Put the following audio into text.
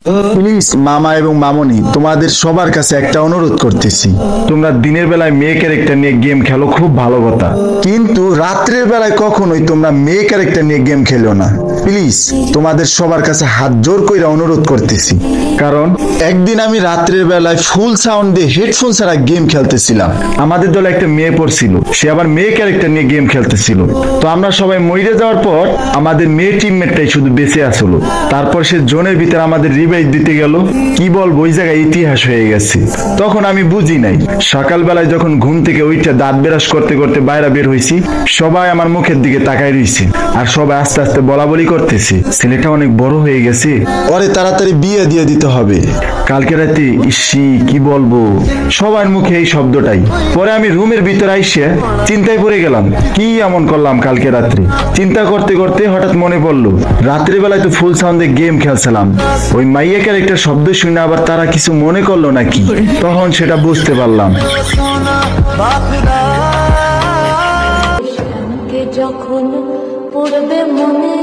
Please মামা এবং মামনি, তোমাদের সবার কাছে একটা অনুরোধ করতেছি, তোমরা দিনের বেলায় মেয়ে ক্যারেক্টার নিয়ে গেম খেলো, খুব ভালো কথা, কিন্তু রাত্রের বেলায় কখনোই তোমরা মেয়ে ক্যারেক্টার নিয়ে গেম খেলো না। প্লিজ তোমাদের সবার কাছে হাত জোর কইরা অনুরোধ করতেছি। কারণ একদিন আমি রাত্রের বেলায় ফুল সাউন্ড দিয়ে হেডফোন ছাড়া গেম খেলতেছিলাম। আমাদের দলে একটা মেয়ে পড়ছিল, সে আবার মেয়ে ক্যারেক্টার নিয়ে গেম খেলতেছিল। তো আমরা সবাই মরে যাওয়ার পর আমাদের মেয়ে টিমমেটটাই শুধু বেঁচে আসলো। তারপর সে জোনের ভিতরে আমাদের রিভাইভ দিতে গেল। কি বলবো, ওই জায়গায় ইতিহাস হয়ে গেছে। তখন আমি বুঝি নাই, সকালবেলায় যখন ঘুম থেকে উঠে দাঁত ব্রাশ করতে করতে বাইরে বের হইছি, সবাই আমার মুখের দিকে তাকায় রইছে, আর সবাই আস্তে আস্তে বলা বলি করতেছে, ছেলেটা অনেক বড় হয়ে গেছে, ওরে তাড়াতাড়ি বিয়ে দিয়ে দিতে হবে। কালকে রাতে ইসি কি বলবো, সবার মুখে এই শব্দটাই। পরে আমি রুমের ভিতরে আইসে চিন্তায় পড়ে গেলাম, কি এমন করলাম কালকে রাত্রে। চিন্তা করতে করতে হঠাৎ মনে পড়লো, রাত্রে বেলায় তো ফুল সাউন্ডে গেম খেলছিলাম, ওই মাইয়া ক্যারেক্টার শব্দ শুনে আবার তারা কিছু মনে করলো নাকি। তখন সেটা বুঝতে পারলাম। যখন পড়বে মনে